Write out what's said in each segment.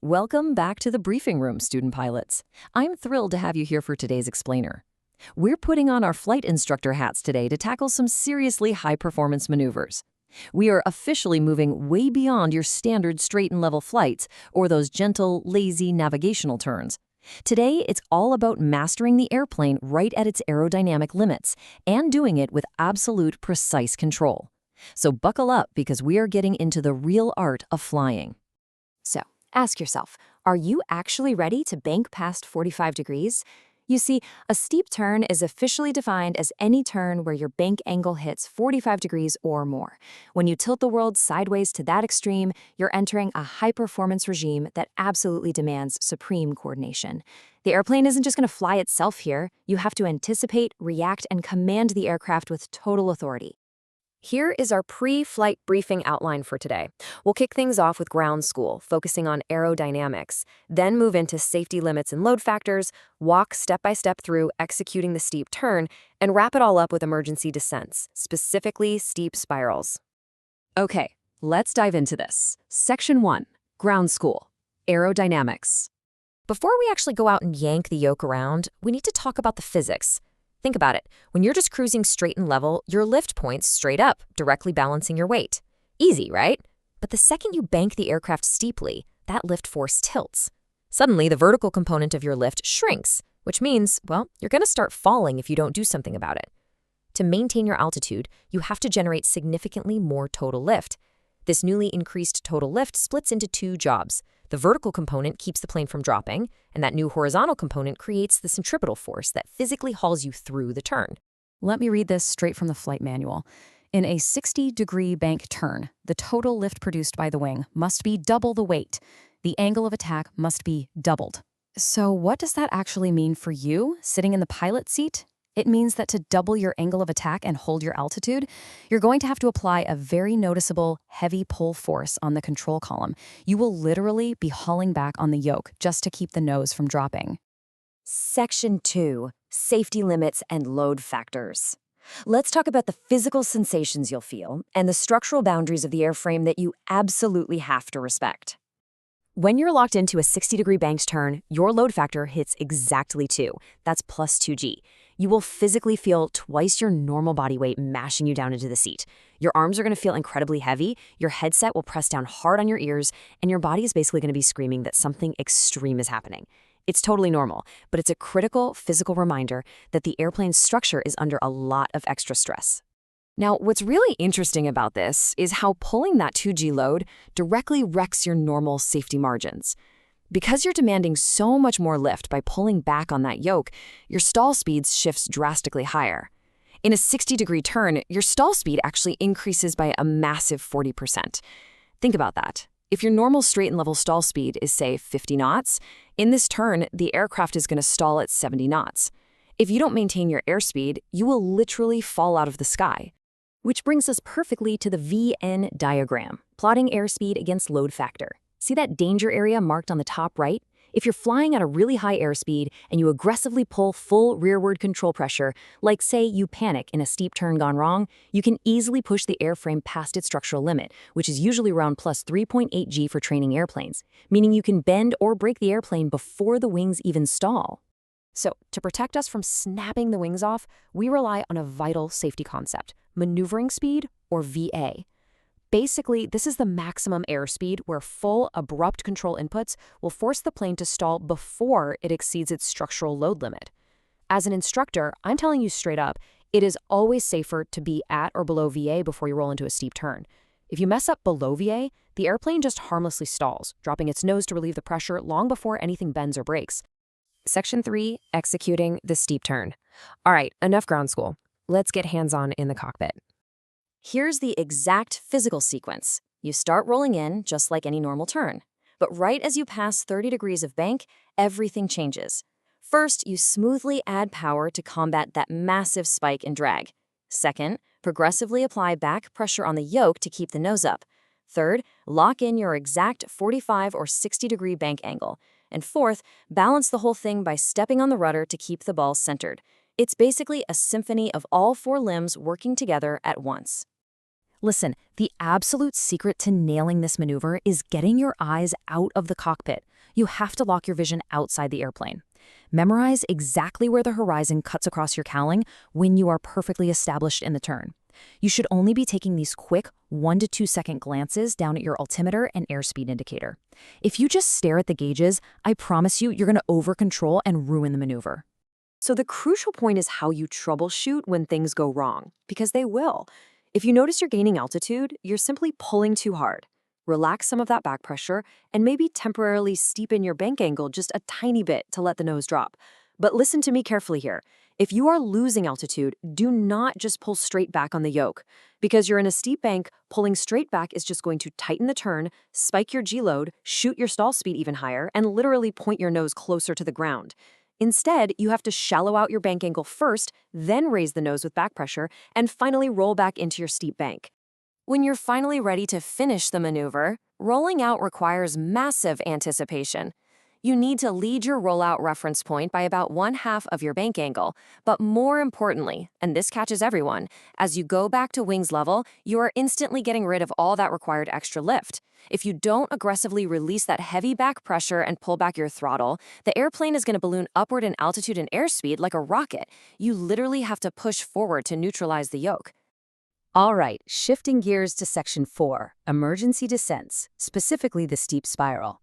Welcome back to the briefing room, student pilots. I'm thrilled to have you here for today's explainer. We're putting on our flight instructor hats today to tackle some seriously high-performance maneuvers. We are officially moving way beyond your standard straight and level flights or those gentle, lazy navigational turns. Today, it's all about mastering the airplane right at its aerodynamic limits and doing it with absolute precise control. So buckle up because we are getting into the real art of flying. So, ask yourself, are you actually ready to bank past 45 degrees? You see, a steep turn is officially defined as any turn where your bank angle hits 45 degrees or more. When you tilt the world sideways to that extreme, you're entering a high-performance regime that absolutely demands supreme coordination. The airplane isn't just going to fly itself here. You have to anticipate, react, and command the aircraft with total authority. Here is our pre-flight briefing outline for today. We'll kick things off with ground school, focusing on aerodynamics, then move into safety limits and load factors, walk step by step through executing the steep turn, and wrap it all up with emergency descents, specifically steep spirals. Okay, let's dive into this. Section 1, Ground School, Aerodynamics. Before we actually go out and yank the yoke around, we need to talk about the physics. Think about it. When you're just cruising straight and level, your lift points straight up, directly balancing your weight. Easy, right? But the second you bank the aircraft steeply, that lift force tilts. Suddenly, the vertical component of your lift shrinks, which means, well, you're going to start falling if you don't do something about it. To maintain your altitude, you have to generate significantly more total lift. This newly increased total lift splits into two jobs. The vertical component keeps the plane from dropping, and that new horizontal component creates the centripetal force that physically hauls you through the turn. Let me read this straight from the flight manual. In a 60-degree bank turn, the total lift produced by the wing must be double the weight. The angle of attack must be doubled. So what does that actually mean for you, sitting in the pilot seat? It means that to double your angle of attack and hold your altitude, you're going to have to apply a very noticeable, heavy pull force on the control column. You will literally be hauling back on the yoke just to keep the nose from dropping. Section 2, Safety Limits and Load Factors. Let's talk about the physical sensations you'll feel and the structural boundaries of the airframe that you absolutely have to respect. When you're locked into a 60-degree banked turn, your load factor hits exactly 2. That's plus 2G. You will physically feel twice your normal body weight mashing you down into the seat. Your arms are going to feel incredibly heavy, your headset will press down hard on your ears, and your body is basically going to be screaming that something extreme is happening. It's totally normal, but it's a critical physical reminder that the airplane's structure is under a lot of extra stress. Now, what's really interesting about this is how pulling that 2G load directly wrecks your normal safety margins. Because you're demanding so much more lift by pulling back on that yoke, your stall speed shifts drastically higher. In a 60-degree turn, your stall speed actually increases by a massive 40%. Think about that. If your normal straight and level stall speed is, say, 50 knots, in this turn, the aircraft is going to stall at 70 knots. If you don't maintain your airspeed, you will literally fall out of the sky. Which brings us perfectly to the VN diagram, plotting airspeed against load factor. See that danger area marked on the top right? If you're flying at a really high airspeed and you aggressively pull full rearward control pressure, like say you panic in a steep turn gone wrong, you can easily push the airframe past its structural limit, which is usually around plus 3.8 G for training airplanes, meaning you can bend or break the airplane before the wings even stall. So, to protect us from snapping the wings off, we rely on a vital safety concept, maneuvering speed, or VA. Basically, this is the maximum airspeed where full, abrupt control inputs will force the plane to stall before it exceeds its structural load limit. As an instructor, I'm telling you straight up, it is always safer to be at or below VA before you roll into a steep turn. If you mess up below VA, the airplane just harmlessly stalls, dropping its nose to relieve the pressure long before anything bends or breaks. Section 3, Executing the Steep Turn. All right, enough ground school. Let's get hands-on in the cockpit. Here's the exact physical sequence. You start rolling in just like any normal turn. But right as you pass 30 degrees of bank, everything changes. First, you smoothly add power to combat that massive spike in drag. Second, progressively apply back pressure on the yoke to keep the nose up. Third, lock in your exact 45 or 60-degree bank angle. And fourth, balance the whole thing by stepping on the rudder to keep the ball centered. It's basically a symphony of all 4 limbs working together at once. Listen, the absolute secret to nailing this maneuver is getting your eyes out of the cockpit. You have to lock your vision outside the airplane. Memorize exactly where the horizon cuts across your cowling when you are perfectly established in the turn. You should only be taking these quick 1 to 2 second glances down at your altimeter and airspeed indicator. If you just stare at the gauges, I promise you're going to over-control and ruin the maneuver. So the crucial point is how you troubleshoot when things go wrong, because they will. If you notice you're gaining altitude, you're simply pulling too hard. Relax some of that back pressure and maybe temporarily steepen your bank angle just a tiny bit to let the nose drop. But listen to me carefully here. If you are losing altitude, do not just pull straight back on the yoke. Because you're in a steep bank, pulling straight back is just going to tighten the turn, spike your G-load, shoot your stall speed even higher, and literally point your nose closer to the ground. Instead, you have to shallow out your bank angle first, then raise the nose with back pressure, and finally roll back into your steep bank. When you're finally ready to finish the maneuver, rolling out requires massive anticipation. You need to lead your rollout reference point by about 1/2 of your bank angle, but more importantly, and this catches everyone, as you go back to wings level, you are instantly getting rid of all that required extra lift. If you don't aggressively release that heavy back pressure and pull back your throttle, the airplane is going to balloon upward in altitude and airspeed like a rocket. You literally have to push forward to neutralize the yoke. All right, shifting gears to Section 4, emergency descents, specifically the steep spiral.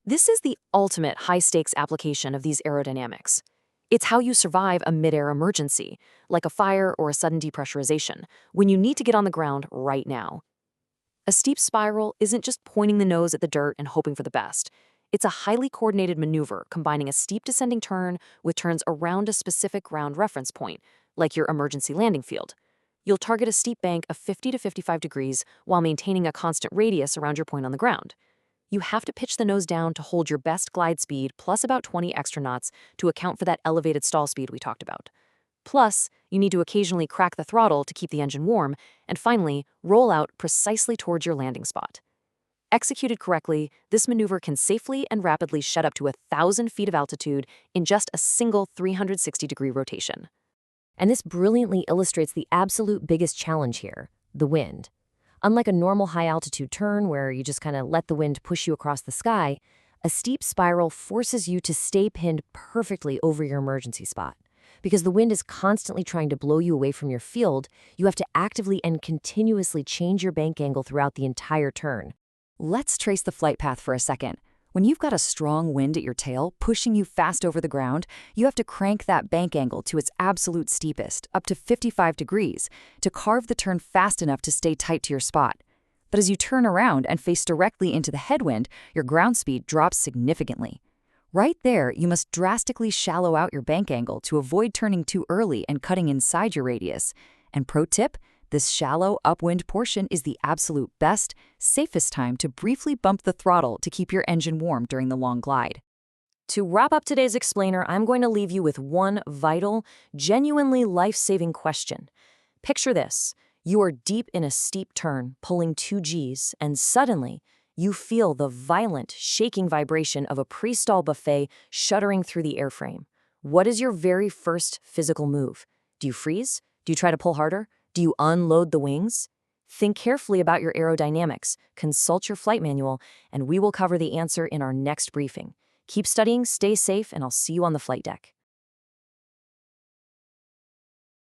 This is the ultimate high-stakes application of these aerodynamics. It's how you survive a mid-air emergency, like a fire or a sudden depressurization, when you need to get on the ground right now. A steep spiral isn't just pointing the nose at the dirt and hoping for the best. It's a highly coordinated maneuver combining a steep descending turn with turns around a specific ground reference point, like your emergency landing field. You'll target a steep bank of 50 to 55 degrees while maintaining a constant radius around your point on the ground. You have to pitch the nose down to hold your best glide speed plus about 20 extra knots to account for that elevated stall speed we talked about. Plus, you need to occasionally crack the throttle to keep the engine warm, and finally, roll out precisely towards your landing spot. Executed correctly, this maneuver can safely and rapidly shed up to 1,000 feet of altitude in just a single 360-degree rotation. And this brilliantly illustrates the absolute biggest challenge here, the wind. Unlike a normal high-altitude turn where you just kind of let the wind push you across the sky, a steep spiral forces you to stay pinned perfectly over your emergency spot. Because the wind is constantly trying to blow you away from your field, you have to actively and continuously change your bank angle throughout the entire turn. Let's trace the flight path for a second. When you've got a strong wind at your tail pushing you fast over the ground, you have to crank that bank angle to its absolute steepest, up to 55 degrees, to carve the turn fast enough to stay tight to your spot. But as you turn around and face directly into the headwind, your ground speed drops significantly. Right there, you must drastically shallow out your bank angle to avoid turning too early and cutting inside your radius. And pro tip, this shallow upwind portion is the absolute best, safest time to briefly bump the throttle to keep your engine warm during the long glide. To wrap up today's explainer, I'm going to leave you with one vital, genuinely life-saving question. Picture this. You are deep in a steep turn, pulling 2 Gs, and suddenly, you feel the violent, shaking vibration of a pre-stall buffet shuddering through the airframe. What is your very first physical move? Do you freeze? Do you try to pull harder? Do you unload the wings? Think carefully about your aerodynamics, consult your flight manual, and we will cover the answer in our next briefing. Keep studying, stay safe, and I'll see you on the flight deck.